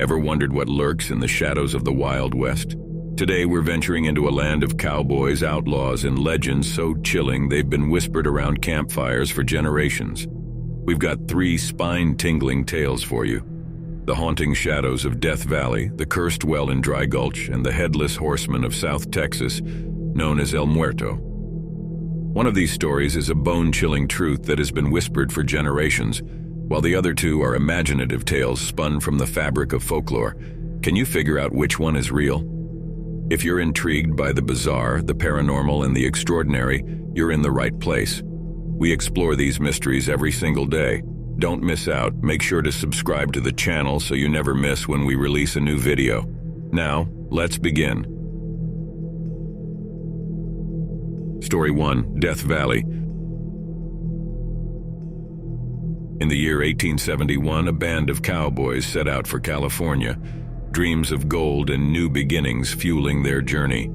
Ever wondered what lurks in the shadows of the Wild West? Today we're venturing into a land of cowboys, outlaws, and legends so chilling they've been whispered around campfires for generations. We've got 3 spine-tingling tales for you. The haunting shadows of Death Valley, the cursed well in Dry Gulch, and the headless horseman of South Texas, known as El Muerto. One of these stories is a bone-chilling truth that has been whispered for generations, while the other 2 are imaginative tales spun from the fabric of folklore. Can you figure out which one is real? If you're intrigued by the bizarre, the paranormal, and the extraordinary, you're in the right place. We explore these mysteries every single day. Don't miss out. Make sure to subscribe to the channel so you never miss when we release a new video. Now, let's begin. Story 1, Death Valley. In the year 1871, a band of cowboys set out for California, dreams of gold and new beginnings fueling their journey.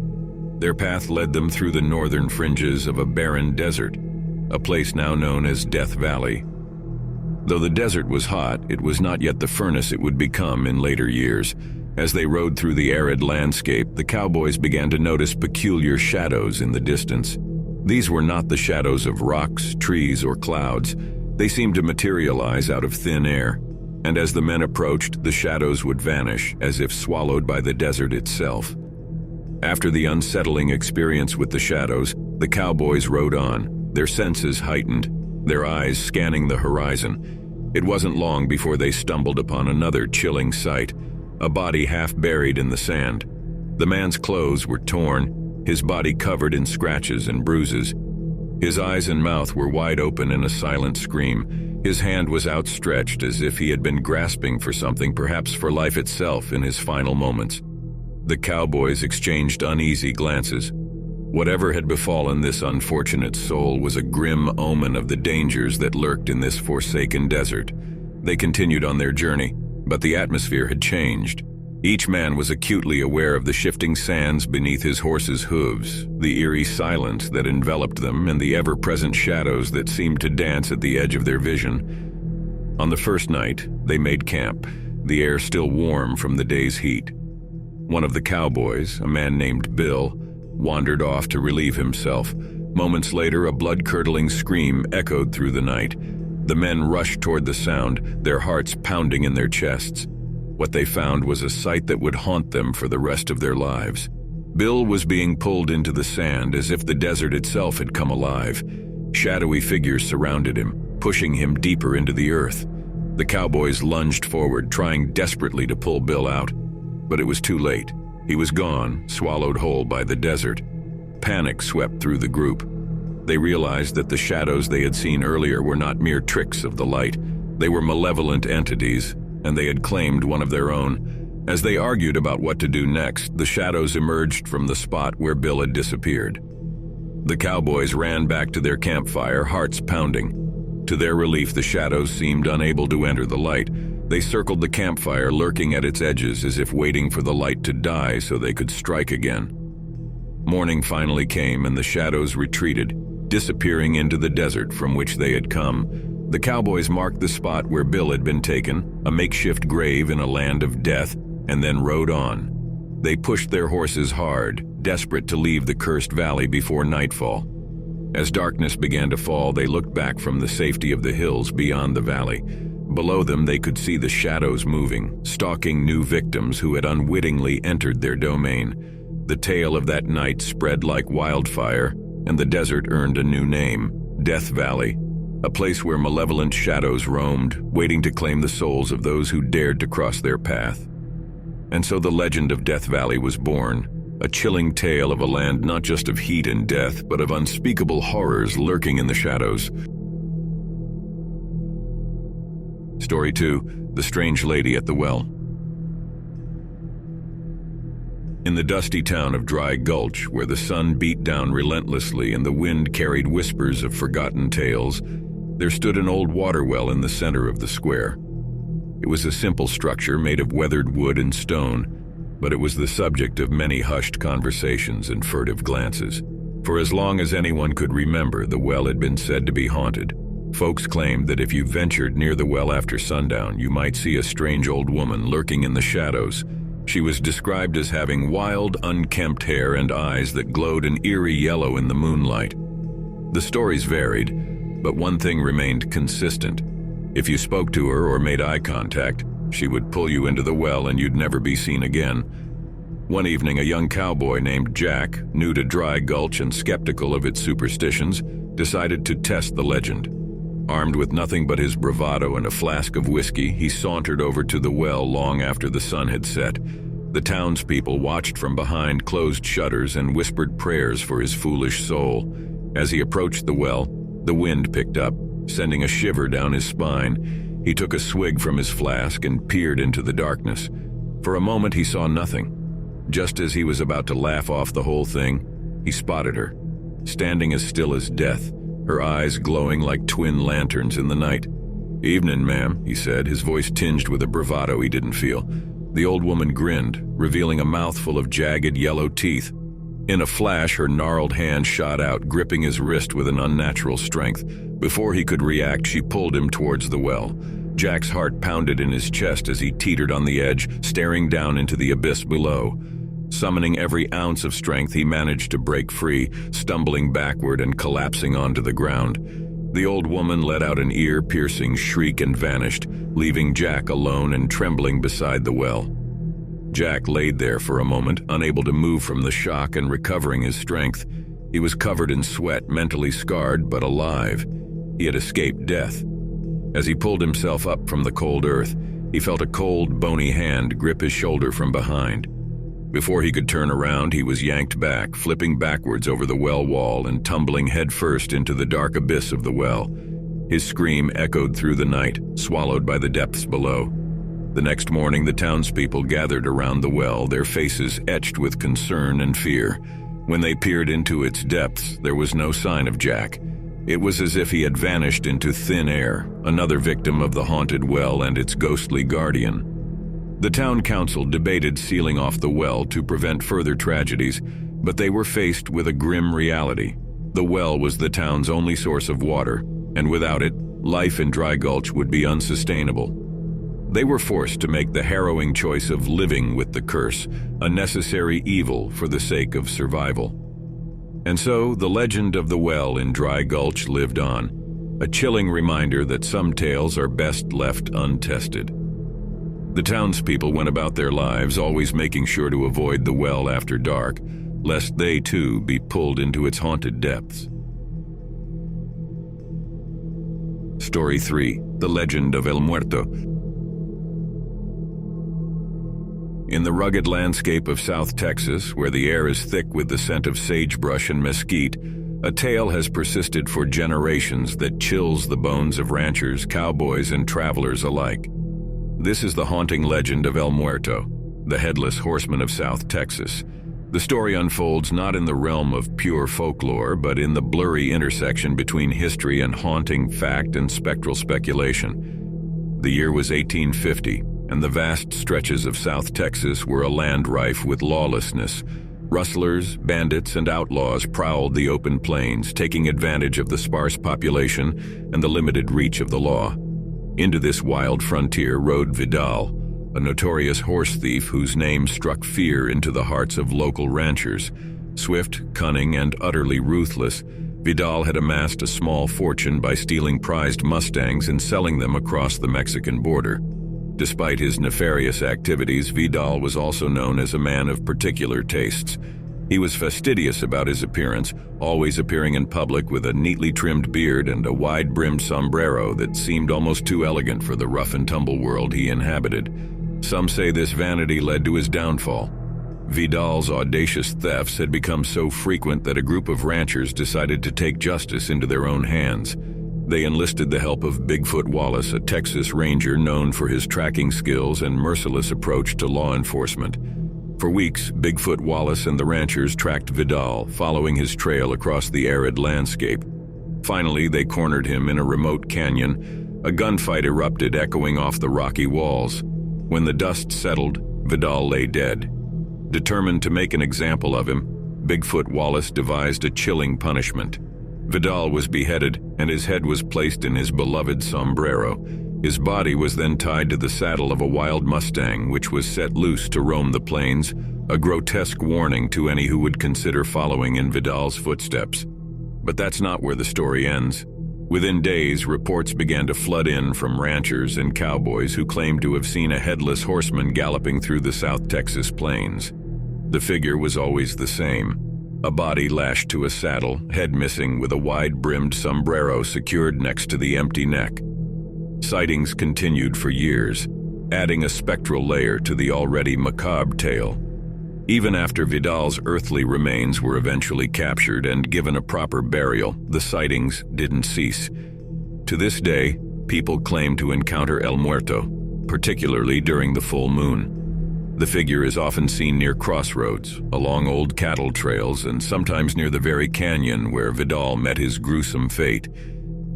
Their path led them through the northern fringes of a barren desert, a place now known as Death Valley. Though the desert was hot, it was not yet the furnace it would become in later years. As they rode through the arid landscape, the cowboys began to notice peculiar shadows in the distance. These were not the shadows of rocks, trees, or clouds. They seemed to materialize out of thin air, and as the men approached, the shadows would vanish, as if swallowed by the desert itself. After the unsettling experience with the shadows, the cowboys rode on, their senses heightened, their eyes scanning the horizon. It wasn't long before they stumbled upon another chilling sight, a body half buried in the sand. The man's clothes were torn, his body covered in scratches and bruises. His eyes and mouth were wide open in a silent scream. His hand was outstretched as if he had been grasping for something, perhaps for life itself, in his final moments. The cowboys exchanged uneasy glances. Whatever had befallen this unfortunate soul was a grim omen of the dangers that lurked in this forsaken desert. They continued on their journey, but the atmosphere had changed. Each man was acutely aware of the shifting sands beneath his horse's hooves, the eerie silence that enveloped them, and the ever-present shadows that seemed to dance at the edge of their vision. On the first night, they made camp, the air still warm from the day's heat. One of the cowboys, a man named Bill, wandered off to relieve himself. Moments later, a blood-curdling scream echoed through the night. The men rushed toward the sound, their hearts pounding in their chests. What they found was a sight that would haunt them for the rest of their lives. Bill was being pulled into the sand as if the desert itself had come alive. Shadowy figures surrounded him, pushing him deeper into the earth. The cowboys lunged forward, trying desperately to pull Bill out. But it was too late. He was gone, swallowed whole by the desert. Panic swept through the group. They realized that the shadows they had seen earlier were not mere tricks of the light. They were malevolent entities, and they had claimed one of their own. As they argued about what to do next, the shadows emerged from the spot where Bill had disappeared. The cowboys ran back to their campfire, hearts pounding. To their relief, the shadows seemed unable to enter the light. They circled the campfire, lurking at its edges as if waiting for the light to die so they could strike again. Morning finally came and the shadows retreated, disappearing into the desert from which they had come. The cowboys marked the spot where Bill had been taken, a makeshift grave in a land of death, and then rode on. They pushed their horses hard, desperate to leave the cursed valley before nightfall. As darkness began to fall, they looked back from the safety of the hills beyond the valley. Below them, they could see the shadows moving, stalking new victims who had unwittingly entered their domain. The tale of that night spread like wildfire, and the desert earned a new name, Death Valley, a place where malevolent shadows roamed, waiting to claim the souls of those who dared to cross their path. And so the legend of Death Valley was born, a chilling tale of a land not just of heat and death, but of unspeakable horrors lurking in the shadows. Story 2, The Strange Lady at the Well. In the dusty town of Dry Gulch, where the sun beat down relentlessly and the wind carried whispers of forgotten tales, there stood an old water well in the center of the square. It was a simple structure made of weathered wood and stone, but it was the subject of many hushed conversations and furtive glances. For as long as anyone could remember, the well had been said to be haunted. Folks claimed that if you ventured near the well after sundown, you might see a strange old woman lurking in the shadows. She was described as having wild, unkempt hair and eyes that glowed an eerie yellow in the moonlight. The stories varied, but one thing remained consistent. If you spoke to her or made eye contact, she would pull you into the well and you'd never be seen again. One evening, a young cowboy named Jack, new to Dry Gulch and skeptical of its superstitions, decided to test the legend. Armed with nothing but his bravado and a flask of whiskey, he sauntered over to the well long after the sun had set. The townspeople watched from behind closed shutters and whispered prayers for his foolish soul. As he approached the well, the wind picked up, sending a shiver down his spine. He took a swig from his flask and peered into the darkness. For a moment he saw nothing. Just as he was about to laugh off the whole thing, he spotted her, standing as still as death, her eyes glowing like twin lanterns in the night. "Evening, ma'am," he said, his voice tinged with a bravado he didn't feel. The old woman grinned, revealing a mouthful of jagged yellow teeth. In a flash, her gnarled hand shot out, gripping his wrist with an unnatural strength. Before he could react, she pulled him towards the well. Jack's heart pounded in his chest as he teetered on the edge, staring down into the abyss below. Summoning every ounce of strength, he managed to break free, stumbling backward and collapsing onto the ground. The old woman let out an ear-piercing shriek and vanished, leaving Jack alone and trembling beside the well. Jack laid there for a moment, unable to move from the shock and recovering his strength. He was covered in sweat, mentally scarred, but alive. He had escaped death. As he pulled himself up from the cold earth, he felt a cold, bony hand grip his shoulder from behind. Before he could turn around, he was yanked back, flipping backwards over the well wall and tumbling headfirst into the dark abyss of the well. His scream echoed through the night, swallowed by the depths below. The next morning, the townspeople gathered around the well, their faces etched with concern and fear. When they peered into its depths, there was no sign of Jack. It was as if he had vanished into thin air, another victim of the haunted well and its ghostly guardian. The town council debated sealing off the well to prevent further tragedies, but they were faced with a grim reality. The well was the town's only source of water, and without it, life in Dry Gulch would be unsustainable. They were forced to make the harrowing choice of living with the curse, a necessary evil for the sake of survival. And so, the legend of the well in Dry Gulch lived on, a chilling reminder that some tales are best left untested. The townspeople went about their lives, always making sure to avoid the well after dark, lest they too be pulled into its haunted depths. Story 3: The Legend of El Muerto. In the rugged landscape of South Texas, where the air is thick with the scent of sagebrush and mesquite, a tale has persisted for generations that chills the bones of ranchers, cowboys, and travelers alike. This is the haunting legend of El Muerto, the headless horseman of South Texas. The story unfolds not in the realm of pure folklore, but in the blurry intersection between history and haunting fact and spectral speculation. The year was 1850, and the vast stretches of South Texas were a land rife with lawlessness. Rustlers, bandits, and outlaws prowled the open plains, taking advantage of the sparse population and the limited reach of the law. Into this wild frontier rode Vidal, a notorious horse thief whose name struck fear into the hearts of local ranchers. Swift, cunning, and utterly ruthless, Vidal had amassed a small fortune by stealing prized Mustangs and selling them across the Mexican border. Despite his nefarious activities, Vidal was also known as a man of particular tastes. He was fastidious about his appearance, always appearing in public with a neatly trimmed beard and a wide-brimmed sombrero that seemed almost too elegant for the rough-and-tumble world he inhabited. Some say this vanity led to his downfall. Vidal's audacious thefts had become so frequent that a group of ranchers decided to take justice into their own hands. They enlisted the help of Bigfoot Wallace, a Texas Ranger known for his tracking skills and merciless approach to law enforcement. For weeks, Bigfoot Wallace and the ranchers tracked Vidal, following his trail across the arid landscape. Finally, they cornered him in a remote canyon. A gunfight erupted, echoing off the rocky walls. When the dust settled, Vidal lay dead. Determined to make an example of him, Bigfoot Wallace devised a chilling punishment. Vidal was beheaded, and his head was placed in his beloved sombrero. His body was then tied to the saddle of a wild Mustang, which was set loose to roam the plains, a grotesque warning to any who would consider following in Vidal's footsteps. But that's not where the story ends. Within days, reports began to flood in from ranchers and cowboys who claimed to have seen a headless horseman galloping through the South Texas plains. The figure was always the same: a body lashed to a saddle, head missing, with a wide-brimmed sombrero secured next to the empty neck. Sightings continued for years, adding a spectral layer to the already macabre tale. Even after Vidal's earthly remains were eventually captured and given a proper burial, the sightings didn't cease. To this day, people claim to encounter El Muerto, particularly during the full moon. The figure is often seen near crossroads, along old cattle trails, and sometimes near the very canyon where Vidal met his gruesome fate.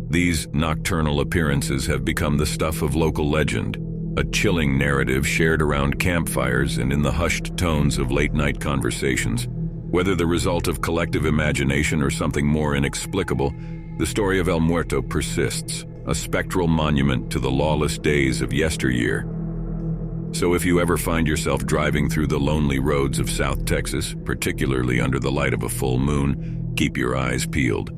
These nocturnal appearances have become the stuff of local legend, a chilling narrative shared around campfires and in the hushed tones of late-night conversations. Whether the result of collective imagination or something more inexplicable, the story of El Muerto persists, a spectral monument to the lawless days of yesteryear. So if you ever find yourself driving through the lonely roads of South Texas, particularly under the light of a full moon, keep your eyes peeled.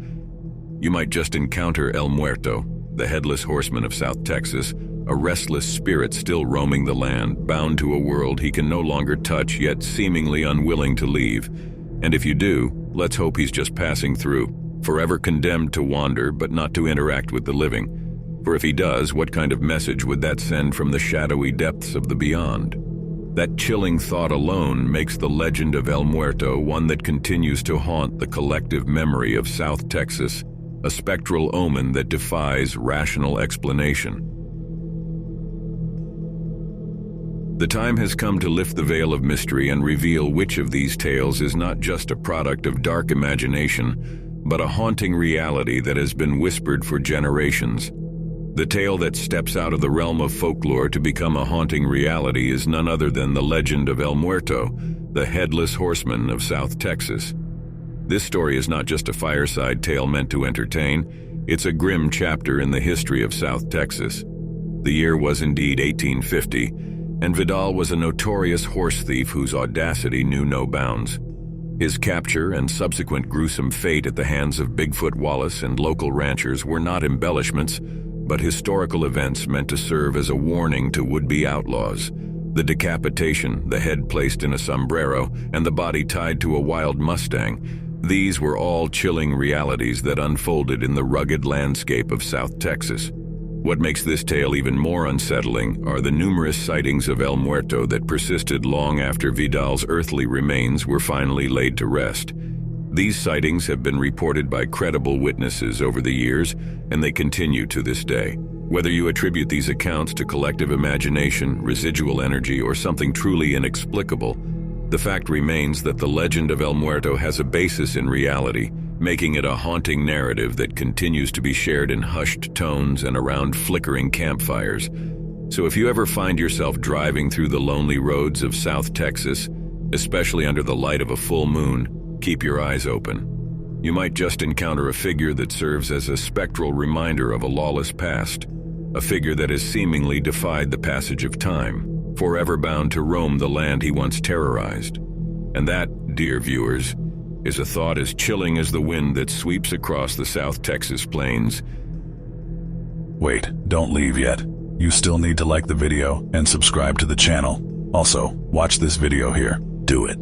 You might just encounter El Muerto, the headless horseman of South Texas, a restless spirit still roaming the land, bound to a world he can no longer touch, yet seemingly unwilling to leave. And if you do, let's hope he's just passing through, forever condemned to wander but not to interact with the living. For if he does, what kind of message would that send from the shadowy depths of the beyond? That chilling thought alone makes the legend of El Muerto one that continues to haunt the collective memory of South Texas, a spectral omen that defies rational explanation. The time has come to lift the veil of mystery and reveal which of these tales is not just a product of dark imagination, but a haunting reality that has been whispered for generations. The tale that steps out of the realm of folklore to become a haunting reality is none other than the legend of El Muerto, the headless horseman of South Texas. This story is not just a fireside tale meant to entertain, it's a grim chapter in the history of South Texas. The year was indeed 1850, and Vidal was a notorious horse thief whose audacity knew no bounds. His capture and subsequent gruesome fate at the hands of Bigfoot Wallace and local ranchers were not embellishments, but historical events meant to serve as a warning to would-be outlaws. The decapitation, the head placed in a sombrero, and the body tied to a wild Mustang, these were all chilling realities that unfolded in the rugged landscape of South Texas. What makes this tale even more unsettling are the numerous sightings of El Muerto that persisted long after Vidal's earthly remains were finally laid to rest. These sightings have been reported by credible witnesses over the years, and they continue to this day. Whether you attribute these accounts to collective imagination, residual energy, or something truly inexplicable, the fact remains that the legend of El Muerto has a basis in reality, making it a haunting narrative that continues to be shared in hushed tones and around flickering campfires. So if you ever find yourself driving through the lonely roads of South Texas, especially under the light of a full moon, keep your eyes open. You might just encounter a figure that serves as a spectral reminder of a lawless past, a figure that has seemingly defied the passage of time, forever bound to roam the land he once terrorized. And that, dear viewers, is a thought as chilling as the wind that sweeps across the South Texas plains. Wait, don't leave yet. You still need to like the video and subscribe to the channel. Also, watch this video here. Do it.